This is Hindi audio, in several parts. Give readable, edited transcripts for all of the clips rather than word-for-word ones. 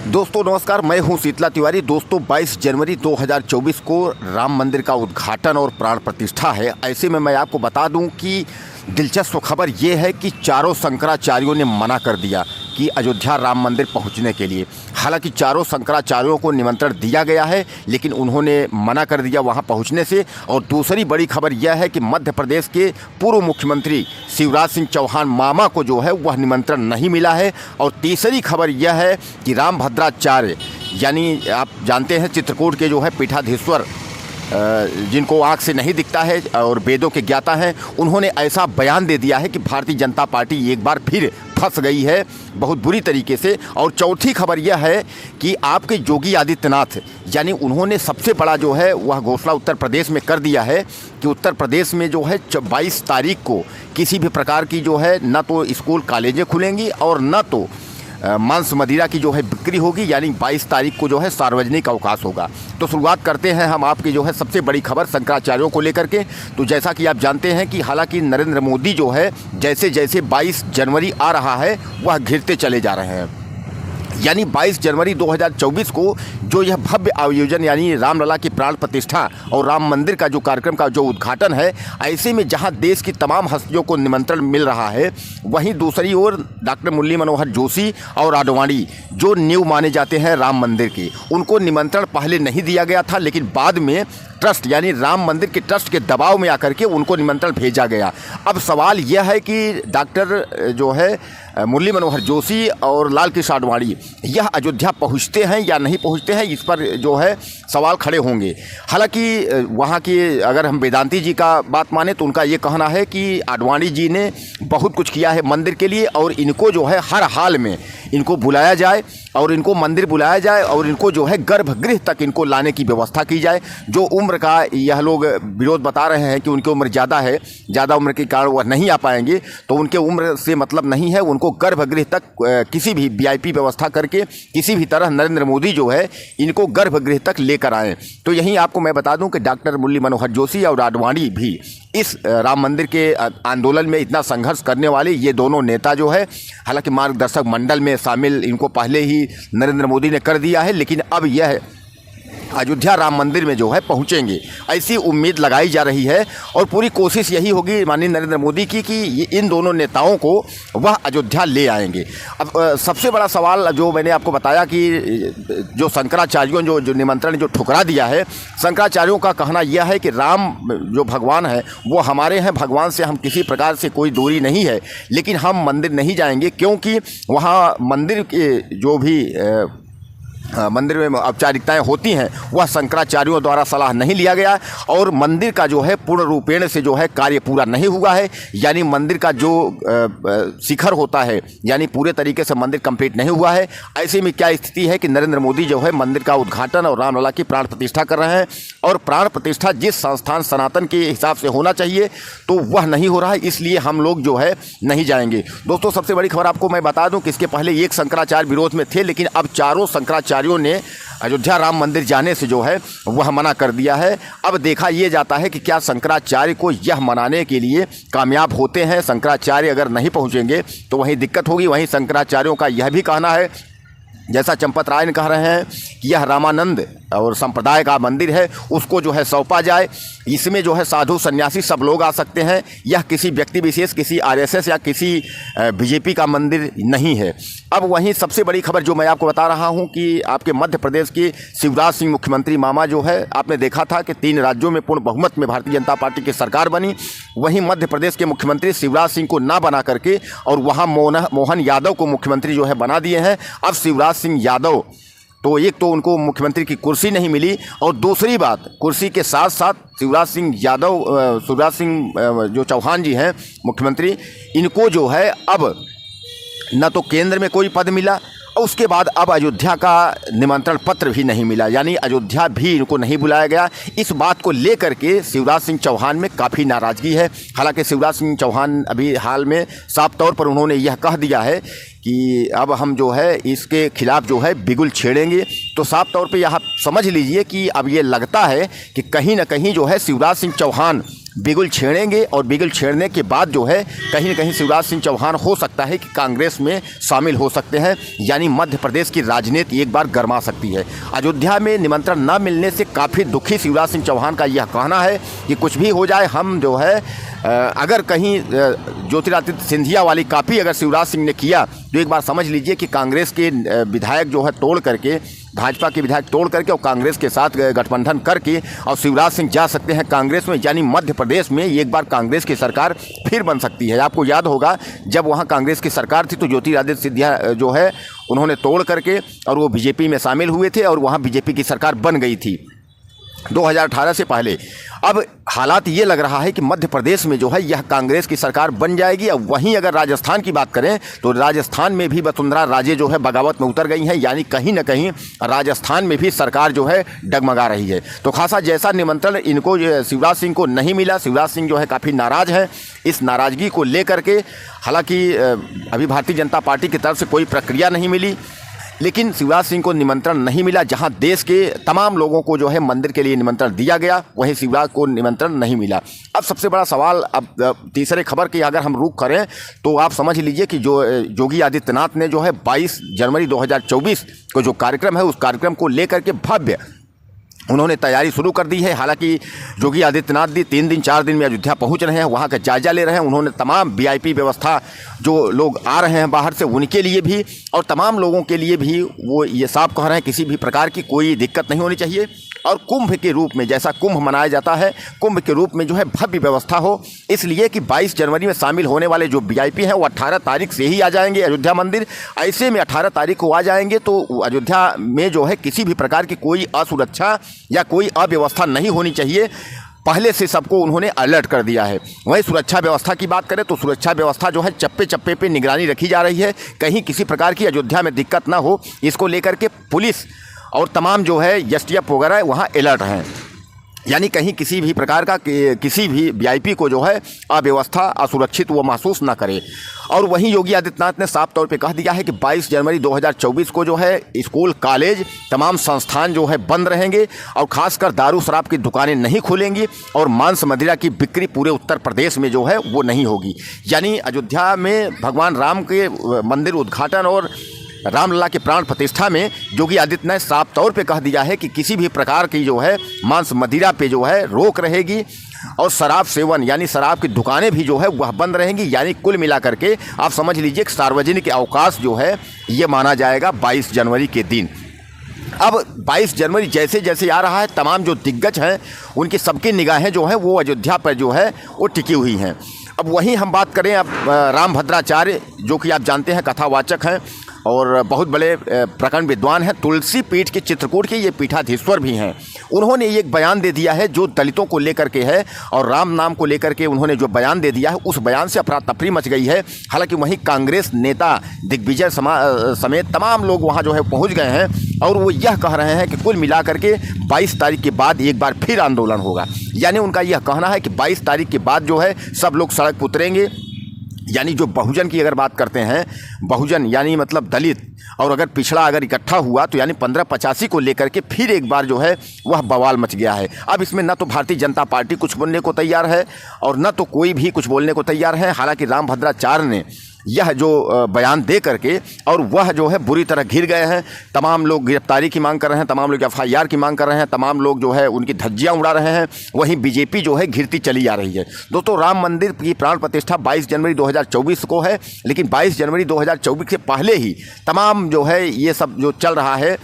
दोस्तों नमस्कार, मैं हूं शीतला तिवारी। दोस्तों 22 जनवरी 2024 को राम मंदिर का उद्घाटन और प्राण प्रतिष्ठा है। ऐसे में मैं आपको बता दूं कि दिलचस्प खबर ये है कि चारों शंकराचार्यों ने मना कर दिया कि अयोध्या राम मंदिर पहुंचने के लिए। हालांकि चारों शंकराचार्यों को निमंत्रण दिया गया है, लेकिन उन्होंने मना कर दिया वहां पहुंचने से। और दूसरी बड़ी खबर यह है कि मध्य प्रदेश के पूर्व मुख्यमंत्री शिवराज सिंह चौहान मामा को जो है वह निमंत्रण नहीं मिला है। और तीसरी खबर यह है कि रामभद्राचार्य, यानी आप जानते हैं चित्रकूट के जो है पीठाधीश्वर, जिनको आँख से नहीं दिखता है और वेदों के ज्ञाता हैं, उन्होंने ऐसा बयान दे दिया है कि भारतीय जनता पार्टी एक बार फिर फंस गई है बहुत बुरी तरीके से। और चौथी खबर यह है कि आपके योगी आदित्यनाथ, यानी उन्होंने सबसे बड़ा जो है वह घोषणा उत्तर प्रदेश में कर दिया है कि उत्तर प्रदेश में जो है 22 तारीख को किसी भी प्रकार की जो है न तो स्कूल कॉलेजें खुलेंगी और न तो मांस मदिरा की जो है बिक्री होगी। यानी 22 तारीख को जो है सार्वजनिक अवकाश होगा। तो शुरुआत करते हैं हम आपकी जो है सबसे बड़ी खबर शंकराचार्यों को लेकर के। तो जैसा कि आप जानते हैं कि हालांकि नरेंद्र मोदी जो है जैसे जैसे 22 जनवरी आ रहा है वह घिरते चले जा रहे हैं। यानी 22 जनवरी 2024 को जो यह भव्य आयोजन यानी रामलला की प्राण प्रतिष्ठा और राम मंदिर का जो कार्यक्रम का जो उद्घाटन है, ऐसे में जहां देश की तमाम हस्तियों को निमंत्रण मिल रहा है, वहीं दूसरी ओर डॉक्टर मुरली मनोहर जोशी और आडवाणी जो नींव माने जाते हैं राम मंदिर के, उनको निमंत्रण पहले नहीं दिया गया था, लेकिन बाद में ट्रस्ट यानी राम मंदिर के ट्रस्ट के दबाव में आकर के उनको निमंत्रण भेजा गया। अब सवाल यह है कि डॉक्टर जो है मुरली मनोहर जोशी और लाल कृष्ण आडवाणी यह अयोध्या पहुंचते हैं या नहीं पहुंचते हैं, इस पर जो है सवाल खड़े होंगे। हालांकि वहां की अगर हम वेदांती जी का बात माने तो उनका ये कहना है कि आडवाणी जी ने बहुत कुछ किया है मंदिर के लिए और इनको जो है हर हाल में इनको बुलाया जाए और इनको मंदिर बुलाया जाए और इनको जो है गर्भगृह तक इनको लाने की व्यवस्था की जाए। जो उम्र का यह लोग विरोध बता रहे हैं कि उनकी उम्र ज़्यादा है, ज़्यादा उम्र के कारण वह नहीं आ पाएंगे, तो उनके उम्र से मतलब नहीं है। उनको गर्भगृह तक किसी भी वीआईपी व्यवस्था करके किसी भी तरह नरेंद्र मोदी जो है इनको गर्भगृह तक लेकर आएँ। तो यहीं आपको मैं बता दूं कि डॉक्टर मुरली मनोहर जोशी और आडवाणी भी इस राम मंदिर के आंदोलन में इतना संघर्ष करने वाले ये दोनों नेता जो है, हालांकि मार्गदर्शक मंडल में शामिल इनको पहले ही नरेंद्र मोदी ने कर दिया है, लेकिन अब यह अयोध्या राम मंदिर में जो है पहुंचेंगे, ऐसी उम्मीद लगाई जा रही है। और पूरी कोशिश यही होगी माननीय नरेंद्र मोदी की कि इन दोनों नेताओं को वह अयोध्या ले आएंगे। अब सबसे बड़ा सवाल जो मैंने आपको बताया कि जो शंकराचार्यों जो निमंत्रण जो ठुकरा दिया है, शंकराचार्यों का कहना यह है कि राम जो भगवान है वो हमारे हैं, भगवान से हम किसी प्रकार से कोई दूरी नहीं है, लेकिन हम मंदिर नहीं जाएंगे क्योंकि वहाँ मंदिर के जो भी मंदिर में औपचारिकताएं होती हैं वह शंकराचार्यों द्वारा सलाह नहीं लिया गया और मंदिर का जो है पूर्ण रूपेण से जो है कार्य पूरा नहीं हुआ है। यानी मंदिर का जो शिखर होता है यानी पूरे तरीके से मंदिर कंप्लीट नहीं हुआ है। ऐसे में क्या स्थिति है कि नरेंद्र मोदी जो है मंदिर का उद्घाटन और रामलला की प्राण प्रतिष्ठा कर रहे हैं और प्राण प्रतिष्ठा जिस संस्थान सनातन के हिसाब से होना चाहिए तो वह नहीं हो रहा है, इसलिए हम लोग जो है नहीं जाएंगे। दोस्तों सबसे बड़ी खबर आपको मैं बता दूं कि इसके पहले एक शंकराचार्य विरोध में थे, लेकिन अब चारों शंकराचार्यों ने अयोध्या राम मंदिर जाने से जो है वह मना कर दिया है। अब देखा यह जाता है कि क्या शंकराचार्य को यह मनाने के लिए कामयाब होते हैं। शंकराचार्य अगर नहीं पहुंचेंगे तो वहीं दिक्कत होगी। वहीं शंकराचार्यों का यह भी कहना है, जैसा चंपत राय ने कह रहे हैं कि यह रामानंद और संप्रदाय का मंदिर है, उसको जो है सौंपा जाए। इसमें जो है साधु सन्यासी सब लोग आ सकते हैं, यह किसी व्यक्ति विशेष, किसी आरएसएस या किसी बीजेपी का मंदिर नहीं है। अब वहीं सबसे बड़ी खबर जो मैं आपको बता रहा हूं कि आपके मध्य प्रदेश के शिवराज सिंह मुख्यमंत्री मामा जो है, आपने देखा था कि 3 राज्यों में पूर्ण बहुमत में भारतीय जनता पार्टी की सरकार बनी। वहीं मध्य प्रदेश के मुख्यमंत्री शिवराज सिंह को ना बना करके और वहाँ मोहन यादव को मुख्यमंत्री जो है बना दिए हैं। अब शिवराज सिंह यादव तो एक तो उनको मुख्यमंत्री की कुर्सी नहीं मिली और दूसरी बात कुर्सी के साथ साथ शिवराज सिंह जो चौहान जी हैं मुख्यमंत्री, इनको जो है अब न तो केंद्र में कोई पद मिला और उसके बाद अब अयोध्या का निमंत्रण पत्र भी नहीं मिला, यानी अयोध्या भी इनको नहीं बुलाया गया। इस बात को लेकर के शिवराज सिंह चौहान में काफ़ी नाराज़गी है। हालांकि शिवराज सिंह चौहान अभी हाल में साफ तौर पर उन्होंने यह कह दिया है कि अब हम जो है इसके खिलाफ जो है बिगुल छेड़ेंगे। तो साफ तौर पे यह समझ लीजिए कि अब ये लगता है कि कहीं ना कहीं जो है शिवराज सिंह चौहान बिगुल छेड़ेंगे और बिगुल छेड़ने के बाद जो है कहीं न कहीं शिवराज सिंह चौहान हो सकता है कि कांग्रेस में शामिल हो सकते हैं, यानी मध्य प्रदेश की राजनीति एक बार गर्मा सकती है। अयोध्या में निमंत्रण न मिलने से काफ़ी दुखी शिवराज सिंह चौहान का यह कहना है कि कुछ भी हो जाए, हम जो है अगर कहीं ज्योतिरादित्य सिंधिया वाली कापी अगर शिवराज सिंह ने किया तो एक बार समझ लीजिए कि कांग्रेस के विधायक जो है तोड़ करके, भाजपा के विधायक तोड़ करके और कांग्रेस के साथ गठबंधन करके और शिवराज सिंह जा सकते हैं कांग्रेस में, यानी मध्य प्रदेश में एक बार कांग्रेस की सरकार फिर बन सकती है। आपको याद होगा जब वहाँ कांग्रेस की सरकार थी तो ज्योतिरादित्य सिंधिया जो है उन्होंने तोड़ करके और वो बीजेपी में शामिल हुए थे और वहाँ बीजेपी की सरकार बन गई थी 2018 से पहले। अब हालात ये लग रहा है कि मध्य प्रदेश में जो है यह कांग्रेस की सरकार बन जाएगी। अब वहीं अगर राजस्थान की बात करें तो राजस्थान में भी वसुंधरा राजे जो है बगावत में उतर गई हैं, यानी कहीं ना कहीं राजस्थान में भी सरकार जो है डगमगा रही है। तो खासा जैसा निमंत्रण इनको शिवराज सिंह को नहीं मिला, शिवराज सिंह जो है काफ़ी नाराज़ हैं। इस नाराज़गी को लेकर के हालांकि अभी भारतीय जनता पार्टी की तरफ से कोई प्रक्रिया नहीं मिली, लेकिन शिवराज सिंह को निमंत्रण नहीं मिला। जहां देश के तमाम लोगों को जो है मंदिर के लिए निमंत्रण दिया गया, वहीं शिवराज को निमंत्रण नहीं मिला। अब सबसे बड़ा सवाल, अब तीसरे खबर की अगर हम रुख करें तो आप समझ लीजिए कि जो योगी आदित्यनाथ ने जो है 22 जनवरी 2024 को जो कार्यक्रम है उस कार्यक्रम को लेकर के भव्य उन्होंने तैयारी शुरू कर दी है। हालांकि योगी आदित्यनाथ भी 3 दिन 4 दिन में अयोध्या पहुंच रहे हैं, वहां का जायजा ले रहे हैं। उन्होंने तमाम वीआईपी व्यवस्था जो लोग आ रहे हैं बाहर से उनके लिए भी और तमाम लोगों के लिए भी वो ये साफ कह रहे हैं किसी भी प्रकार की कोई दिक्कत नहीं होनी चाहिए और कुंभ के रूप में, जैसा कुंभ मनाया जाता है, कुंभ के रूप में जो है भव्य व्यवस्था हो, इसलिए कि 22 जनवरी में शामिल होने वाले जो वीआईपी हैं वो 18 तारीख से ही आ जाएंगे अयोध्या मंदिर। ऐसे में 18 तारीख को आ जाएंगे तो अयोध्या में जो है किसी भी प्रकार की कोई असुरक्षा या कोई अव्यवस्था नहीं होनी चाहिए, पहले से सबको उन्होंने अलर्ट कर दिया है। वहीं सुरक्षा व्यवस्था की बात करें तो सुरक्षा व्यवस्था जो है चप्पे चप्पे पे निगरानी रखी जा रही है, कहीं किसी प्रकार की अयोध्या में दिक्कत ना हो, इसको लेकर के पुलिस और तमाम जो है एसटीएफ वगैरह वहाँ अलर्ट हैं, यानी कहीं किसी भी प्रकार का किसी भी वीआईपी को जो है अव्यवस्था असुरक्षित वो महसूस ना करे। और वहीं योगी आदित्यनाथ ने साफ तौर पे कह दिया है कि 22 जनवरी 2024 को जो है स्कूल कॉलेज तमाम संस्थान जो है बंद रहेंगे और खासकर दारू शराब की दुकानें नहीं खुलेंगी और मांस मदिरा की बिक्री पूरे उत्तर प्रदेश में जो है वो नहीं होगी। यानी अयोध्या में भगवान राम के मंदिर उद्घाटन और रामलला के प्राण प्रतिष्ठा में योगी आदित्यनाथ ने साफ तौर पे कह दिया है कि किसी भी प्रकार की जो है मांस मदिरा पे जो है रोक रहेगी और शराब सेवन यानी शराब की दुकानें भी जो है वह बंद रहेंगी। यानी कुल मिलाकर के आप समझ लीजिए कि सार्वजनिक अवकाश जो है ये माना जाएगा 22 जनवरी के दिन। अब 22 जनवरी जैसे जैसे आ रहा है तमाम जो दिग्गज हैं उनकी सबकी निगाहें जो हैं वो अयोध्या पर जो है वो टिकी हुई हैं। अब वहीं हम बात करें अब रामभद्राचार्य जो कि आप जानते हैं कथावाचक हैं और बहुत बड़े प्रकरण विद्वान हैं, तुलसी पीठ के चित्रकूट के ये पीठाधीश्वर भी हैं। उन्होंने एक बयान दे दिया है जो दलितों को लेकर के है और राम नाम को लेकर के उन्होंने जो बयान दे दिया है उस बयान से अफरा तफरी मच गई है। हालांकि वहीं कांग्रेस नेता दिग्विजय समेत तमाम लोग वहाँ जो है पहुँच गए हैं और वो यह कह रहे हैं कि कुल मिलाकर के 22 तारीख के बाद एक बार फिर आंदोलन होगा। यानी उनका यह कहना है कि 22 तारीख के बाद जो है सब लोग सड़क पर उतरेंगे। यानी जो बहुजन की अगर बात करते हैं, बहुजन यानी मतलब दलित और अगर पिछड़ा अगर इकट्ठा हुआ तो यानी 1585 को लेकर के फिर एक बार जो है वह बवाल मच गया है। अब इसमें न तो भारतीय जनता पार्टी कुछ बोलने को तैयार है और न तो कोई भी कुछ बोलने को तैयार है। हालांकि रामभद्राचार्य ने यह जो बयान दे करके और वह जो है बुरी तरह घिर गए हैं। तमाम लोग गिरफ्तारी की मांग कर रहे हैं, तमाम लोग एफआईआर की मांग कर रहे हैं, तमाम लोग जो है उनकी धज्जियां उड़ा रहे हैं। वहीं बीजेपी जो है घिरती चली आ रही है। दोस्तों राम मंदिर की प्राण प्रतिष्ठा 22 जनवरी 2024 को है, लेकिन 22 जनवरी 2024 से पहले ही तमाम जो है ये सब जो चल रहा है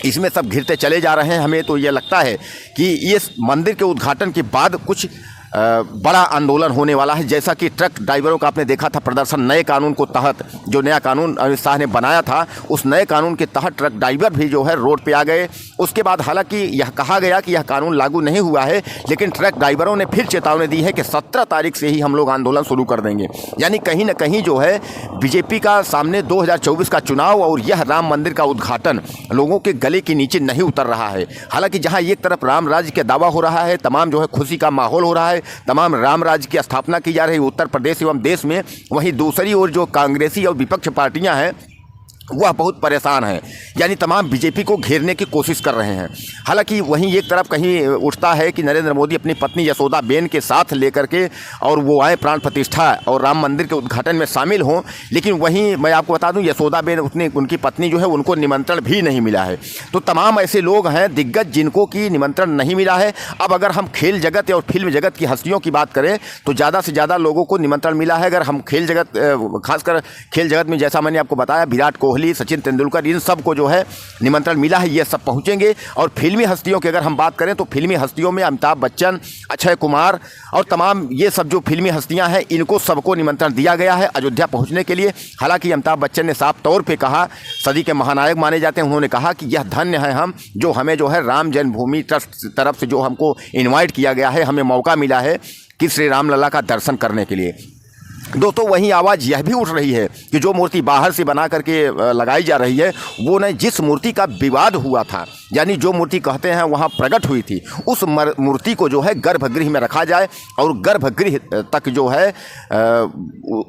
इसमें सब घिरते चले जा रहे हैं। हमें तो ये लगता है कि इस मंदिर के उद्घाटन के बाद कुछ बड़ा आंदोलन होने वाला है। जैसा कि ट्रक ड्राइवरों का आपने देखा था प्रदर्शन, नए कानून को तहत जो नया कानून अमित शाह ने बनाया था उस नए कानून के तहत ट्रक ड्राइवर भी जो है रोड पे आ गए। उसके बाद हालांकि यह कहा गया कि यह कानून लागू नहीं हुआ है, लेकिन ट्रक ड्राइवरों ने फिर चेतावनी दी है कि 17 तारीख से ही हम लोग आंदोलन शुरू कर देंगे। यानी कहीं ना कहीं जो है बीजेपी का सामने 2024 का चुनाव और यह राम मंदिर का उद्घाटन लोगों के गले के नीचे नहीं उतर रहा है। हालांकि जहाँ एक तरफ राम राज्य का दावा हो रहा है, तमाम जो है खुशी का माहौल हो रहा है, तमाम राम राज्य की स्थापना की जा रही है उत्तर प्रदेश एवं देश में, वहीं दूसरी ओर जो कांग्रेसी और विपक्ष पार्टियां हैं वह बहुत परेशान है, यानी तमाम बीजेपी को घेरने की कोशिश कर रहे हैं। हालांकि वहीं एक तरफ कहीं उठता है कि नरेंद्र मोदी अपनी पत्नी यशोदाबेन के साथ लेकर के और वो आए प्राण प्रतिष्ठा और राम मंदिर के उद्घाटन में शामिल हों, लेकिन वहीं मैं आपको बता दूं यशोदाबेन उनकी पत्नी जो है उनको निमंत्रण भी नहीं मिला है। तो तमाम ऐसे लोग हैं दिग्गज जिनको कि निमंत्रण नहीं मिला है। अब अगर हम खेल जगत और फिल्म जगत की हस्तियों की बात करें तो ज़्यादा से ज़्यादा लोगों को निमंत्रण मिला है। अगर हम खेल जगत, खासकर खेल जगत में जैसा मैंने आपको बताया, विराट कोहली, सचिन तेंदुलकर, इन सब को जो है निमंत्रण मिला है, ये सब पहुंचेंगे। और फिल्मी हस्तियों की अगर हम बात करें तो फिल्मी हस्तियों में अमिताभ बच्चन, अक्षय कुमार और तमाम ये सब जो फिल्मी हस्तियां हैं, इनको सबको निमंत्रण दिया गया है अयोध्या पहुंचने के लिए। हालांकि अमिताभ बच्चन ने साफ तौर पे कहा, सदी के महानायक माने जाते हैं, उन्होंने कहा कि यह धन्य है हम, जो हमें जो है राम जन्मभूमि ट्रस्ट तरफ से जो हमको इन्वाइट किया गया है, हमें मौका मिला है कि श्री राम लला का दर्शन करने के लिए। दोस्तों वहीं आवाज़ यह भी उठ रही है कि जो मूर्ति बाहर से बना करके लगाई जा रही है वो नहीं, जिस मूर्ति का विवाद हुआ था, यानी जो मूर्ति कहते हैं वहाँ प्रकट हुई थी, उस मूर्ति को जो है गर्भगृह में रखा जाए और गर्भगृह तक जो है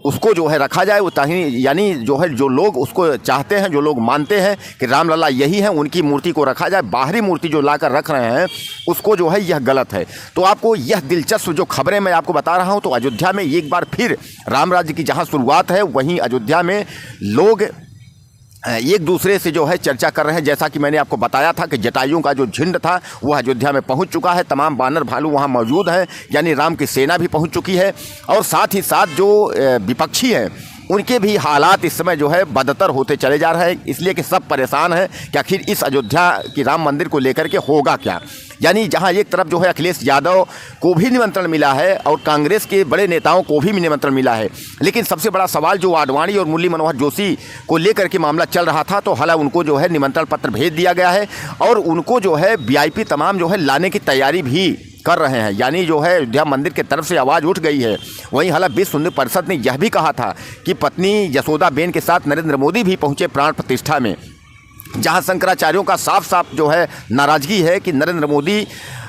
उसको जो है रखा जाए। वो ताकि यानी जो है जो लोग उसको चाहते हैं, जो लोग मानते हैं कि रामलला यही है, उनकी मूर्ति को रखा जाए। बाहरी मूर्ति जो लाकर रख रहे हैं उसको जो है यह गलत है। तो आपको यह दिलचस्प जो खबरें मैं आपको बता रहा हूँ, तो अयोध्या में एक बार फिर राम राज्य की जहां शुरुआत है, वहीं अयोध्या में लोग एक दूसरे से जो है चर्चा कर रहे हैं। जैसा कि मैंने आपको बताया था कि जटायुओं का जो झुंड था वह अयोध्या में पहुंच चुका है, तमाम बानर भालू वहां मौजूद हैं, यानी राम की सेना भी पहुंच चुकी है। और साथ ही साथ जो विपक्षी हैं उनके भी हालात इस समय जो है बदतर होते चले जा रहे हैं, इसलिए कि सब परेशान हैं कि आखिर इस अयोध्या की राम मंदिर को लेकर के होगा क्या। यानी जहां एक तरफ जो है अखिलेश यादव को भी निमंत्रण मिला है और कांग्रेस के बड़े नेताओं को भी निमंत्रण मिला है, लेकिन सबसे बड़ा सवाल जो आडवाणी और मुरली मनोहर जोशी को लेकर के मामला चल रहा था, तो हालांकि उनको जो है निमंत्रण पत्र भेज दिया गया है और उनको जो है वीआईपी तमाम जो है लाने की तैयारी भी कर रहे हैं। यानी जो है अयोध्या मंदिर की तरफ से आवाज़ उठ गई है। वहीं हालांकि विश्व हिंदू परिषद ने यह भी कहा था कि पत्नी यशोदाबेन के साथ नरेंद्र मोदी भी पहुंचे प्राण प्रतिष्ठा में, जहां शंकराचार्यों का साफ साफ जो है नाराज़गी है कि नरेंद्र मोदी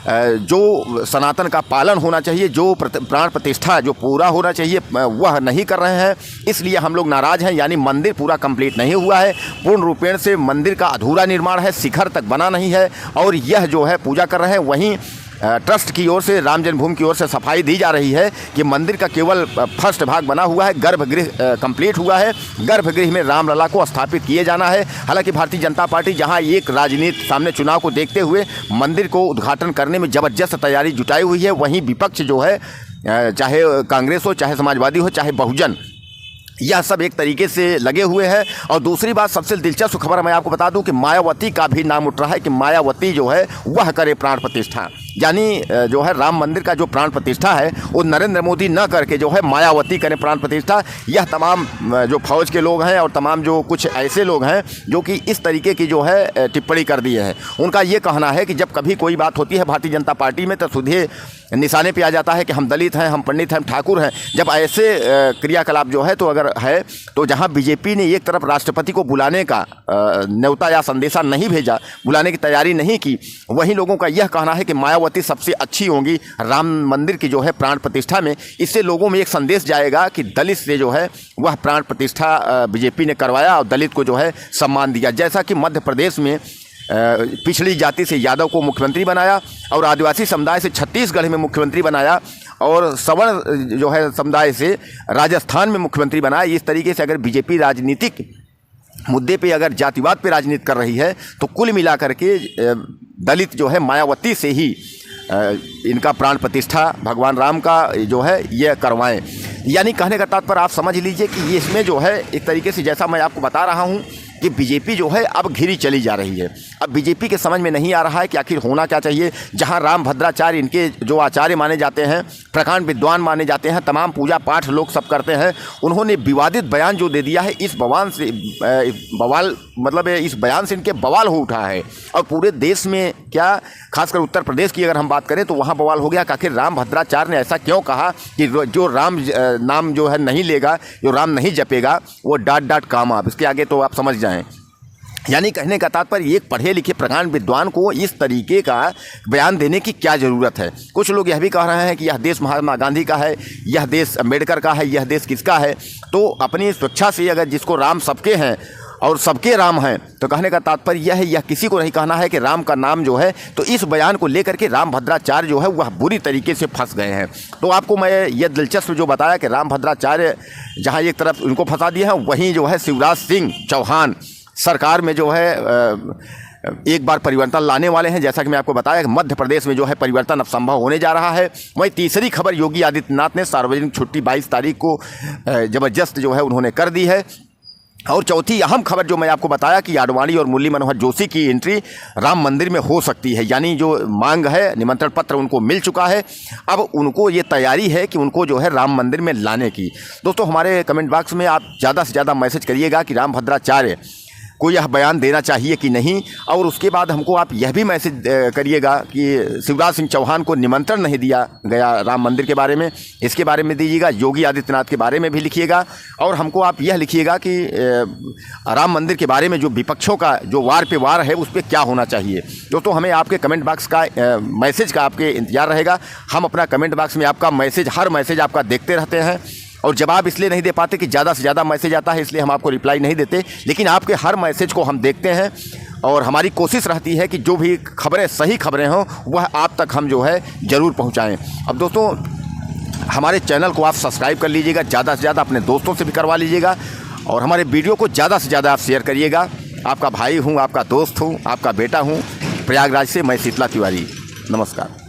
जो सनातन का पालन होना चाहिए, जो प्राण प्रतिष्ठा जो पूरा होना चाहिए वह नहीं कर रहे हैं, इसलिए हम लोग नाराज़ हैं। यानी मंदिर पूरा कंप्लीट नहीं हुआ है, पूर्ण रूपेण से मंदिर का अधूरा निर्माण है, शिखर तक बना नहीं है और यह जो है पूजा कर रहे हैं। वहीं ट्रस्ट की ओर से, राम जन्मभूमि की ओर से सफाई दी जा रही है कि मंदिर का केवल फर्स्ट भाग बना हुआ है, गर्भगृह कंप्लीट हुआ है, गर्भगृह में रामलला को स्थापित किए जाना है। हालांकि भारतीय जनता पार्टी जहां एक राजनीति सामने चुनाव को देखते हुए मंदिर को उद्घाटन करने में ज़बरदस्त तैयारी जुटाई हुई है, वहीं विपक्ष जो है चाहे कांग्रेस हो, चाहे समाजवादी हो, चाहे बहुजन, यह सब एक तरीके से लगे हुए हैं। और दूसरी बात, सबसे दिलचस्प खबर मैं आपको बता दूं कि मायावती का भी नाम उठ रहा है कि मायावती जो है वह करे प्राण प्रतिष्ठा। यानी जो है राम मंदिर का जो प्राण प्रतिष्ठा है वो नरेंद्र मोदी न करके जो है मायावती करें प्राण प्रतिष्ठा। यह तमाम जो फौज के लोग हैं और तमाम जो कुछ ऐसे लोग हैं जो कि इस तरीके की जो है टिप्पणी कर दिए हैं, उनका ये कहना है कि जब कभी कोई बात होती है भारतीय जनता पार्टी में तो सीधे निशाने पे आ जाता है कि हम दलित हैं, हम पंडित हैं, हम ठाकुर हैं। जब ऐसे क्रियाकलाप जो है तो अगर है तो जहां बीजेपी ने एक तरफ राष्ट्रपति को बुलाने का न्योता या संदेशा नहीं भेजा, बुलाने की तैयारी नहीं की, वहीं लोगों का यह कहना है कि मायावती सबसे अच्छी होंगी राम मंदिर की जो है प्राण प्रतिष्ठा में। इससे लोगों में एक संदेश जाएगा कि दलित से जो है वह प्राण प्रतिष्ठा बीजेपी ने करवाया और दलित को जो है सम्मान दिया। जैसा कि मध्य प्रदेश में पिछड़ी जाति से यादव को मुख्यमंत्री बनाया और आदिवासी समुदाय से छत्तीसगढ़ में मुख्यमंत्री बनाया और सवर्ण जो है समुदाय से राजस्थान में मुख्यमंत्री बनाया। इस तरीके से अगर बीजेपी राजनीतिक मुद्दे पे अगर जातिवाद पे राजनीति कर रही है तो कुल मिलाकर के दलित जो है मायावती से ही इनका प्राण प्रतिष्ठा भगवान राम का जो है ये करवाएं। यानी कहने का तात्पर्य आप समझ लीजिए कि ये इसमें जो है एक तरीके से जैसा मैं आपको बता रहा हूँ कि बीजेपी जो है अब घिरी चली जा रही है। अब बीजेपी के समझ में नहीं आ रहा है कि आखिर होना क्या चाहिए। जहां राम भद्राचार्य इनके जो आचार्य माने जाते हैं, प्रकांड विद्वान माने जाते हैं, तमाम पूजा पाठ लोग सब करते हैं, उन्होंने विवादित बयान जो दे दिया है, इस बवाल से बवाल मतलब इस बयान से इनके बवाल हो उठा है। और पूरे देश में क्या, खासकर उत्तर प्रदेश की अगर हम बात करें तो वहाँ बवाल हो गया कि आखिर राम भद्राचार्य ने ऐसा क्यों कहा कि जो राम नाम जो है नहीं लेगा, जो राम नहीं जपेगा वो डाट डाट काम आप। इसके आगे तो आप समझ जाएं। यानी कहने का तात्पर्य एक पढ़े लिखे प्रकांड विद्वान को इस तरीके का बयान देने की क्या ज़रूरत है। कुछ लोग यह भी कह रहे हैं कि यह देश महात्मा गांधी का है, यह देश अम्बेडकर का है, यह देश किसका है। तो अपनी स्वेच्छा से अगर जिसको राम सबके हैं और सबके राम हैं। तो कहने का तात्पर्य यह है, यह किसी को नहीं कहना है कि राम का नाम जो है, तो इस बयान को लेकर के रामभद्राचार्य जो है वह बुरी तरीके से फंस गए हैं। तो आपको मैं यह दिलचस्प जो बताया कि रामभद्राचार्य जहां एक तरफ उनको फंसा दिया है, वहीं जो है शिवराज सिंह चौहान सरकार में जो है एक बार परिवर्तन लाने वाले हैं। जैसा कि मैं आपको बताया कि मध्य प्रदेश में जो है परिवर्तन अब संभव होने जा रहा है। वहीं तीसरी खबर, योगी आदित्यनाथ ने सार्वजनिक छुट्टी 22 तारीख को ज़बरदस्त जो है उन्होंने कर दी है। और चौथी अहम खबर जो मैं आपको बताया कि आडवाणी और मुरली मनोहर जोशी की एंट्री राम मंदिर में हो सकती है, यानी जो मांग है, निमंत्रण पत्र उनको मिल चुका है। अब उनको ये तैयारी है कि उनको जो है राम मंदिर में लाने की। दोस्तों, हमारे कमेंट बॉक्स में आप ज़्यादा से ज़्यादा मैसेज करिएगा कि रामभद्राचार्य को यह बयान देना चाहिए कि नहीं। और उसके बाद हमको आप यह भी मैसेज करिएगा कि शिवराज सिंह चौहान को निमंत्रण नहीं दिया गया राम मंदिर के बारे में, इसके बारे में दीजिएगा। योगी आदित्यनाथ के बारे में भी लिखिएगा। और हमको आप यह लिखिएगा कि राम मंदिर के बारे में जो विपक्षों का जो वार पे वार है उस पर क्या होना चाहिए। दोस्तों, हमें आपके कमेंट बॉक्स का मैसेज का आपके इंतजार रहेगा। हम अपना कमेंट बॉक्स में आपका मैसेज, हर मैसेज आपका देखते रहते हैं। और जवाब इसलिए नहीं दे पाते कि ज़्यादा से ज़्यादा मैसेज आता है, इसलिए हम आपको रिप्लाई नहीं देते, लेकिन आपके हर मैसेज को हम देखते हैं। और हमारी कोशिश रहती है कि जो भी खबरें, सही खबरें हों, वह आप तक हम जो है ज़रूर पहुंचाएं। अब दोस्तों, हमारे चैनल को आप सब्सक्राइब कर लीजिएगा, ज़्यादा से ज़्यादा अपने दोस्तों से भी करवा लीजिएगा। और हमारे वीडियो को ज़्यादा से ज़्यादा आप शेयर करिएगा। आपका भाई हूँ, आपका दोस्त हूँ, आपका बेटा हूँ, प्रयागराज से मैं शीतला तिवारी। नमस्कार।